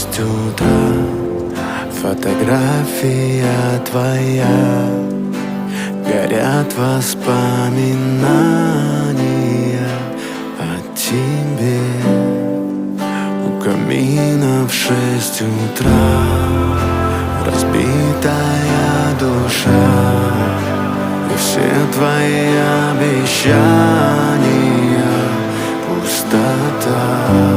6 утра. Фотография твоя, горят воспоминания о тебе. У камина в 6 утра разбитая душа, и все твои обещания пустота.